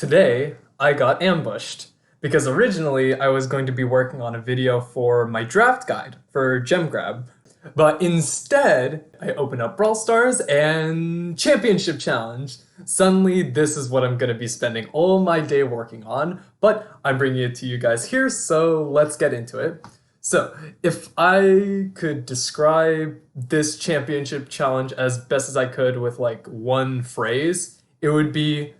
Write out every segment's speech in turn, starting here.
Today, I got ambushed because originally I was going to be working on a video for my draft guide for Gem Grab. But instead, I open up Brawl Stars and Championship Challenge. Suddenly, this is what I'm going to be spending all my day working on, but I'm bringing it to you guys here, so let's get into it. So, if I could describe this Championship Challenge as best as I could with like one phrase, it would be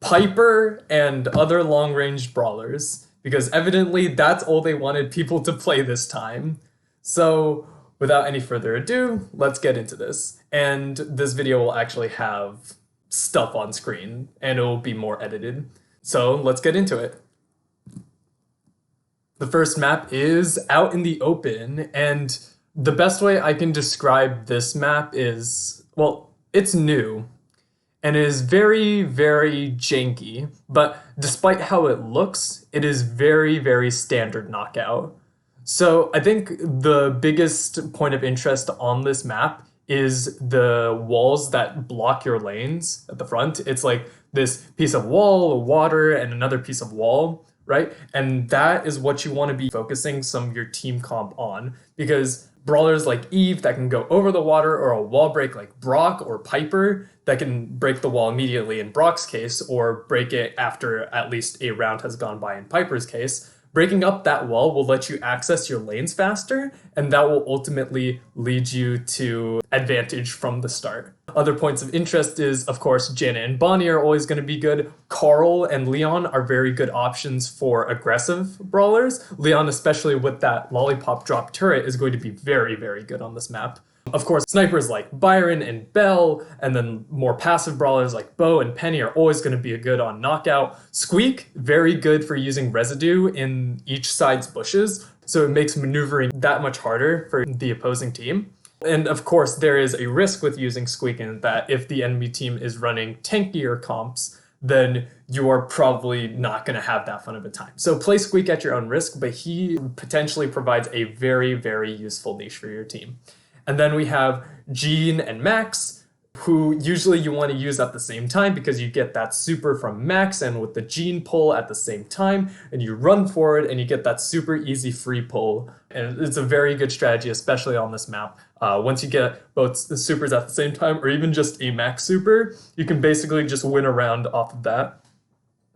Piper and other long-range brawlers, because evidently that's all they wanted people to play this time. So without any further ado, let's get into this. And this video will actually have stuff on screen, and it will be more edited. So let's get into it. The first map is Out in the Open, and the best way I can describe this map is, well, it's new. And it is very, very janky, but despite how it looks, it is very, very standard knockout. So I think the biggest point of interest on this map is the walls that block your lanes at the front. It's like this piece of wall, water, and another piece of wall, right? And that is what you want to be focusing some of your team comp on, because brawlers like Eve that can go over the water, or a wall break like Brock or Piper that can break the wall immediately in Brock's case, or break it after at least a round has gone by in Piper's case. Breaking up that wall will let you access your lanes faster, and that will ultimately lead you to advantage from the start. Other points of interest is, of course, Janet and Bonnie are always going to be good. Carl and Leon are very good options for aggressive brawlers. Leon, especially with that lollipop drop turret, is going to be very, very good on this map. Of course, snipers like Byron and Belle, and then more passive brawlers like Bo and Penny are always going to be good on knockout. Squeak, very good for using residue in each side's bushes, so it makes maneuvering that much harder for the opposing team. And of course, there is a risk with using Squeak in that if the enemy team is running tankier comps, then you are probably not going to have that fun of a time. So play Squeak at your own risk, but he potentially provides a very, very useful niche for your team. And then we have Jean and Max, who usually you want to use at the same time because you get that super from Max and with the Jean pull at the same time, and you run forward and you get that super easy free pull. And it's a very good strategy, especially on this map. Once you get both the supers at the same time, or even just a Max super, you can basically just win a round off of that.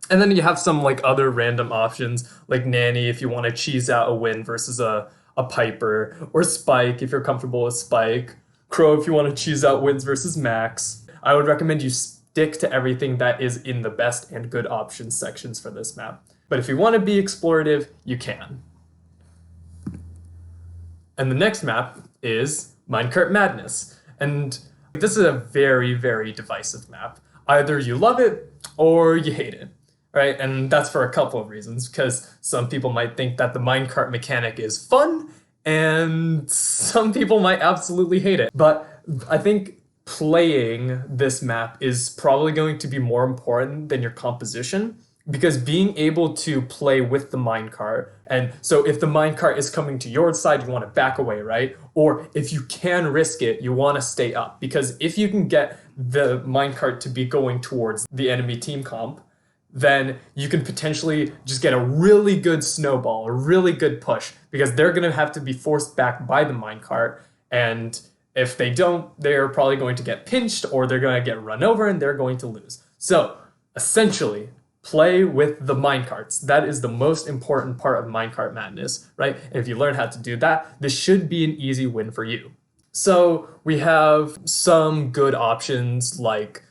And then you have some like other random options, like Nanny if you want to cheese out a win versus a Piper, or Spike if you're comfortable with Spike, Crow if you want to choose out wins versus Max. I would recommend you stick to everything that is in the best and good options sections for this map. But if you want to be explorative, you can. And the next map is Minecart Madness. And this is a very, very divisive map. Either you love it or you hate it. Right, and that's for a couple of reasons, because some people might think that the minecart mechanic is fun, and some people might absolutely hate it. But I think playing this map is probably going to be more important than your composition, because being able to play with the minecart, and so if the minecart is coming to your side, you want to back away, right? Or if you can risk it, you want to stay up, because if you can get the minecart to be going towards the enemy team comp, then you can potentially just get a really good snowball, a really good push, because they're going to have to be forced back by the minecart, and if they don't, they're probably going to get pinched, or they're going to get run over, and they're going to lose. So, essentially, play with the minecarts. That is the most important part of Minecart Madness, right? And if you learn how to do that, this should be an easy win for you. So, we have some good options like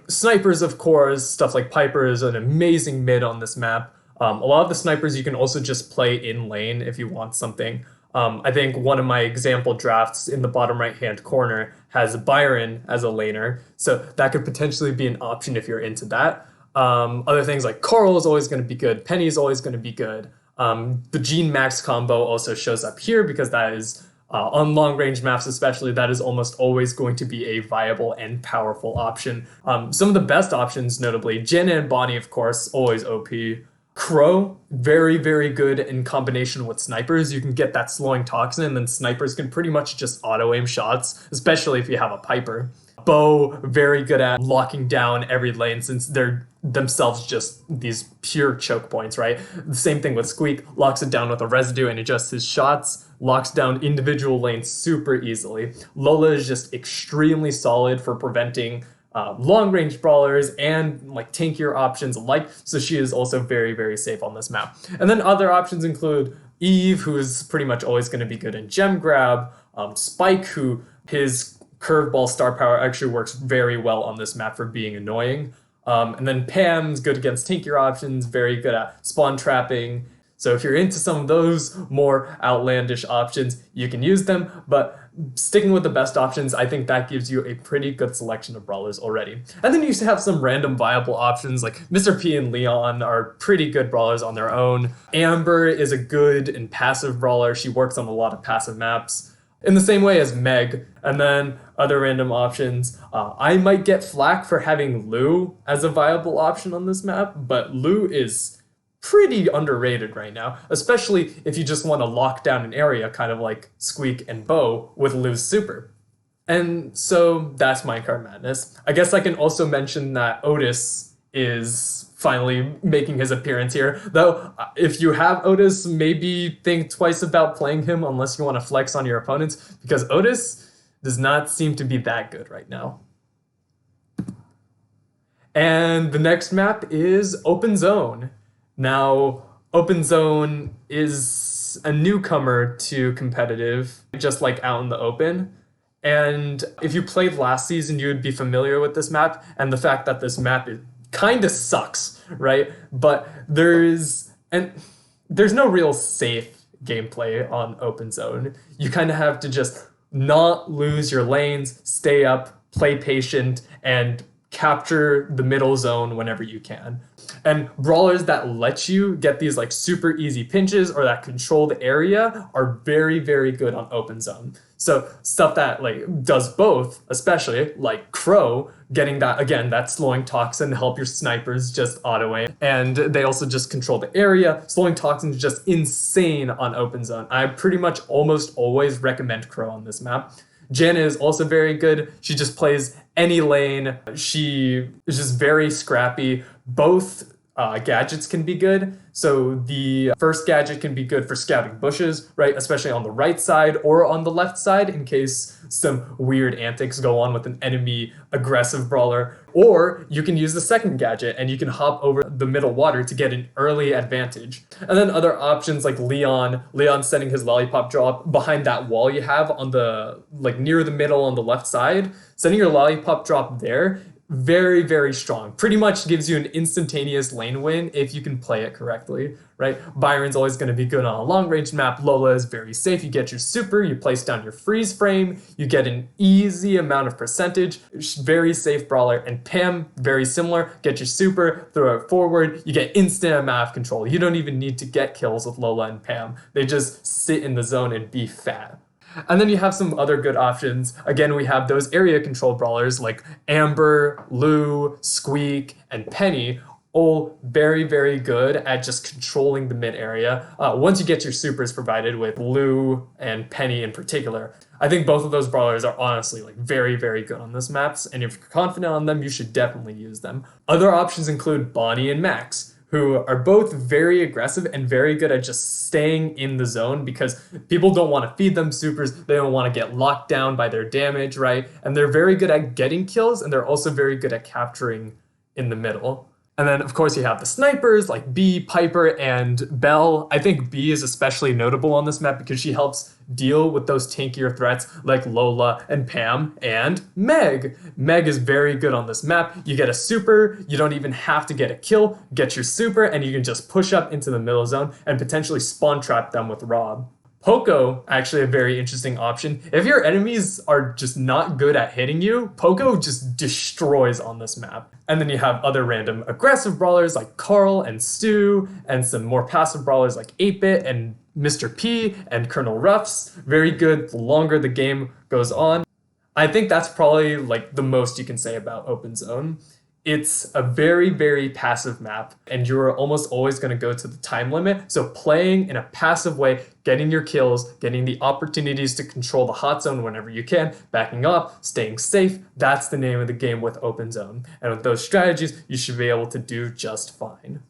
snipers, of course. Stuff like Piper is an amazing mid on this map. A lot of the snipers you can also just play in lane if you want something. I think one of my example drafts in the bottom right hand corner has Byron as a laner, so that could potentially be an option if you're into that. Other things like Coral is always going to be good, Penny is always going to be good. The Jean Max combo also shows up here because that is on long-range maps especially, that is almost always going to be a viable and powerful option. Some of the best options, notably, Janet and Bonnie, of course, always OP. Crow, very, very good in combination with snipers. You can get that slowing toxin, and then snipers can pretty much just auto-aim shots, especially if you have a Piper. Bo, very good at locking down every lane since they're themselves just these pure choke points, right? The same thing with Squeak, locks it down with a residue and adjusts his shots, locks down individual lanes super easily. Lola is just extremely solid for preventing long-range brawlers and like tankier options alike, so she is also very, very safe on this map. And then other options include Eve, who is pretty much always going to be good in gem grab, Spike, who his curveball star power actually works very well on this map for being annoying. And then Pam's good against tankier options, very good at spawn trapping. So if you're into some of those more outlandish options, you can use them, but sticking with the best options, I think that gives you a pretty good selection of brawlers already. And then you have some random viable options, like Mr. P and Leon are pretty good brawlers on their own. Amber is a good and passive brawler. She works on a lot of passive maps in the same way as Meg. And then other random options. I might get flack for having Lou as a viable option on this map, but Lou is pretty underrated right now, especially if you just want to lock down an area, kind of like Squeak and Bo with Lou's super. And so that's Minecart Madness. I guess I can also mention that Otis is finally making his appearance here. Though, if you have Otis, maybe think twice about playing him unless you want to flex on your opponents, because Otis does not seem to be that good right now. And the next map is Open Zone. Now, Open Zone is a newcomer to competitive, just like Out in the Open. And if you played last season, you would be familiar with this map and the fact that this map kind of sucks, right? But there's no real safe gameplay on Open Zone. You kind of have to just not lose your lanes, stay up, play patient, and capture the middle zone whenever you can. And brawlers that let you get these like super easy pinches or that control the area are very, very good on Open Zone. So stuff that like does both, especially like Crow, getting that, again, that slowing toxin to help your snipers just auto aim. And they also just control the area. Slowing toxin is just insane on Open Zone. I pretty much almost always recommend Crow on this map. Jen is also very good. She just plays any lane. She is just very scrappy. Both gadgets can be good. So the first gadget can be good for scouting bushes, right? Especially on the right side or on the left side in case some weird antics go on with an enemy aggressive brawler. Or you can use the second gadget and you can hop over the middle water to get an early advantage. And then other options like Leon setting his lollipop drop behind that wall you have on the, like near the middle on the left side, setting your lollipop drop there. Very, very strong. Pretty much gives you an instantaneous lane win if you can play it correctly, right? Byron's always going to be good on a long-range map. Lola is very safe. You get your super, you place down your freeze frame, you get an easy amount of percentage. Very safe brawler. And Pam, very similar. Get your super, throw it forward, you get instant amount of control. You don't even need to get kills with Lola and Pam. They just sit in the zone and be fat. And then you have some other good options. Again, we have those area control brawlers like Amber, Lou, Squeak, and Penny, all very, very good at just controlling the mid area. Once you get your supers provided with Lou and Penny in particular, I think both of those brawlers are honestly like very, very good on this maps. And if you're confident on them, you should definitely use them. Other options include Bonnie and Max, who are both very aggressive and very good at just staying in the zone because people don't want to feed them supers. They don't want to get locked down by their damage, right? And they're very good at getting kills, and they're also very good at capturing in the middle. And then, of course, you have the snipers like Bee, Piper, and Belle. I think Bee is especially notable on this map because she helps deal with those tankier threats like Lola and Pam and Meg. Meg is very good on this map. You get a super, you don't even have to get a kill, get your super, and you can just push up into the middle zone and potentially spawn trap them with Rob. Poco, actually a very interesting option. If your enemies are just not good at hitting you, Poco just destroys on this map. And then you have other random aggressive brawlers like Carl and Stu, and some more passive brawlers like 8-Bit and Mr. P and Colonel Ruffs. Very good the longer the game goes on. I think that's probably like the most you can say about Open Zone. It's a very, very passive map, and you're almost always going to go to the time limit. So playing in a passive way, getting your kills, getting the opportunities to control the hot zone whenever you can, backing up, staying safe, that's the name of the game with open zone. And with those strategies, you should be able to do just fine.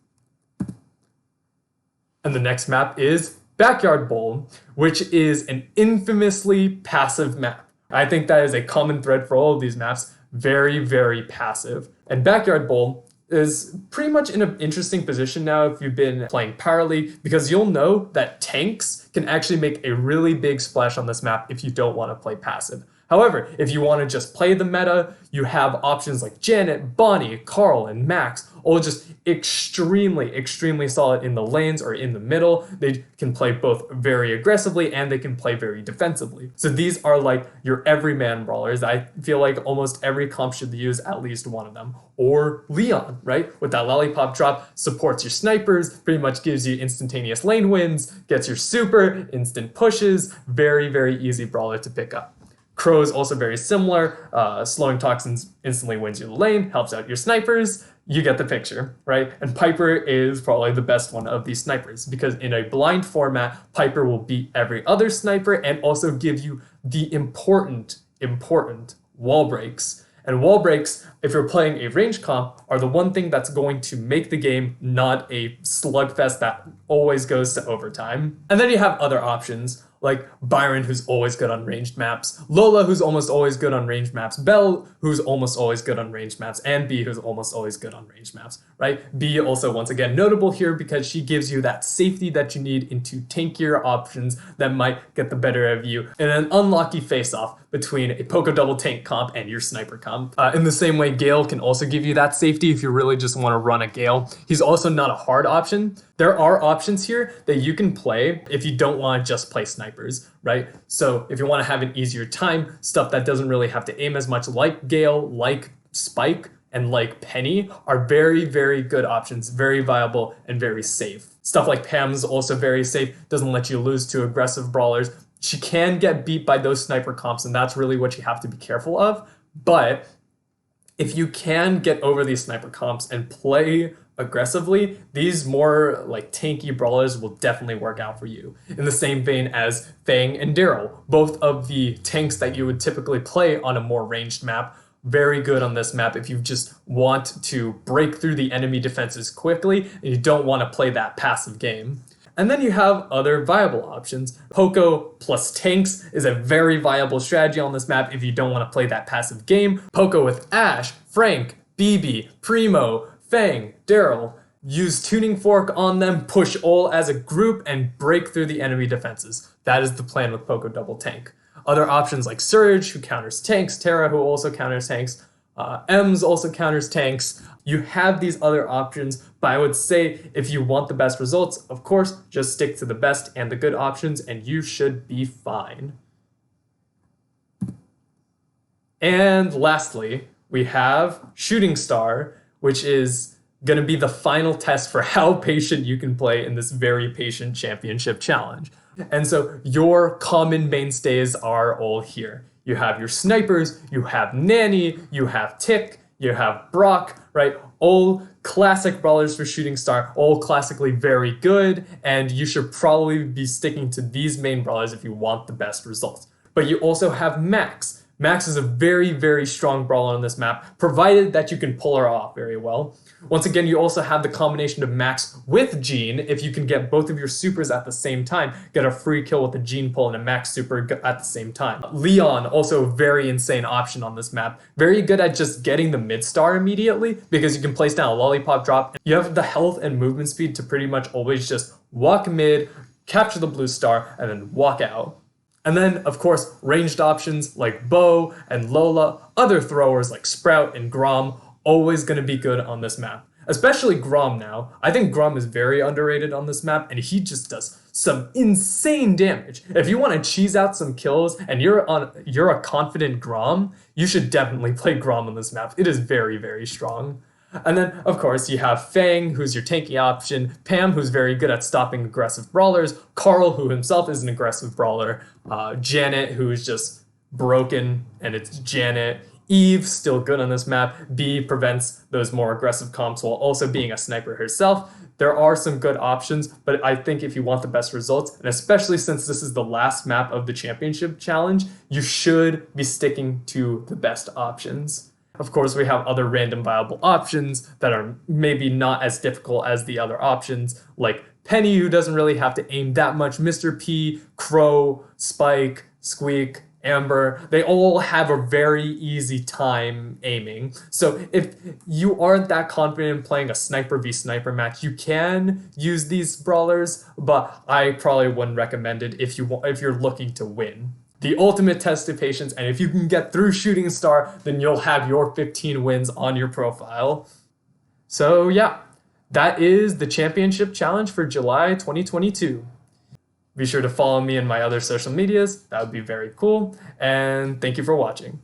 And the next map is Backyard Bowl, which is an infamously passive map. I think that is a common thread for all of these maps. Very, very passive. And Backyard Bowl is pretty much in an interesting position now if you've been playing Power League, because you'll know that tanks can actually make a really big splash on this map if you don't want to play passive. However, if you want to just play the meta, you have options like Janet, Bonnie, Carl, and Max, all just extremely, extremely solid in the lanes or in the middle. They can play both very aggressively and they can play very defensively. So these are like your everyman brawlers. I feel like almost every comp should use at least one of them. Or Leon, right? With that lollipop drop, supports your snipers, pretty much gives you instantaneous lane wins, gets your super, instant pushes, very, very easy brawler to pick up. Crow is also very similar. Slowing toxins instantly wins you the lane, helps out your snipers. You get the picture, right? And Piper is probably the best one of these snipers because in a blind format, Piper will beat every other sniper and also give you the important wall breaks. And wall breaks, if you're playing a range comp, are the one thing that's going to make the game not a slugfest that always goes to overtime. And then you have other options like Byron, who's always good on ranged maps, Lola, who's almost always good on ranged maps, Belle, who's almost always good on ranged maps, and B, who's almost always good on ranged maps, right? B also, once again, notable here because she gives you that safety that you need into tankier options that might get the better of you in an unlucky face-off between a Poco double tank comp and your sniper comp. In the same way, Gale can also give you that safety if you really just want to run a Gale. He's also not a hard option. There are options here that you can play if you don't want to just play snipers, right? So if you want to have an easier time, stuff that doesn't really have to aim as much like Gale, like Spike, and like Penny are very, very good options, very viable and very safe. Stuff like Pam's also very safe, doesn't let you lose to aggressive brawlers. She can get beat by those sniper comps, and that's really what you have to be careful of. But if you can get over these sniper comps and play aggressively, these more like tanky brawlers will definitely work out for you. In the same vein as Fang and Daryl, both of the tanks that you would typically play on a more ranged map, very good on this map if you just want to break through the enemy defenses quickly and you don't want to play that passive game. And then you have other viable options. Poco plus tanks is a very viable strategy on this map if you don't want to play that passive game. Poco with Ash, Frank, BB, Primo, Fang, Daryl. Use Tuning Fork on them, push all as a group, and break through the enemy defenses. That is the plan with Poco double tank. Other options like Surge, who counters tanks, Terra, who also counters tanks, Ems also counters tanks. You have these other options, but I would say if you want the best results, of course, just stick to the best and the good options and you should be fine. And lastly, we have Shooting Star, which is going to be the final test for how patient you can play in this very patient championship challenge. And so your common mainstays are all here. You have your snipers, you have Nanny, you have Tick, you have Brock, right? All classic brawlers for Shooting Star, all classically very good, and you should probably be sticking to these main brawlers if you want the best results. But you also have Max. Max is a very, very strong brawler on this map, provided that you can pull her off very well. Once again, you also have the combination of Max with Jean. If you can get both of your supers at the same time, get a free kill with a Jean pull and a Max super at the same time. Leon, also a very insane option on this map. Very good at just getting the mid star immediately because you can place down a lollipop drop. You have the health and movement speed to pretty much always just walk mid, capture the blue star, and then walk out. And then, of course, ranged options like Bo and Lola, other throwers like Sprout and Grom, always going to be good on this map. Especially Grom now. I think Grom is very underrated on this map, and he just does some insane damage. If you want to cheese out some kills and you're a confident Grom, you should definitely play Grom on this map. It is very, very strong. And then, of course, you have Fang, who's your tanky option, Pam, who's very good at stopping aggressive brawlers, Carl, who himself is an aggressive brawler, Janet, who is just broken, and it's Janet, Eve, still good on this map. B prevents those more aggressive comps while also being a sniper herself. There are some good options, but I think if you want the best results, and especially since this is the last map of the championship challenge, you should be sticking to the best options. Of course, we have other random viable options that are maybe not as difficult as the other options, like Penny, who doesn't really have to aim that much, Mr. P, Crow, Spike, Squeak, Amber, they all have a very easy time aiming. So if you aren't that confident in playing a sniper v sniper match, you can use these brawlers, but I probably wouldn't recommend it if you're looking to win. The ultimate test of patience, and if you can get through Shooting Star, then you'll have your 15 wins on your profile. So yeah, that is the championship challenge for July 2022. Be sure to follow me in my other social medias. That would be very cool. And thank you for watching.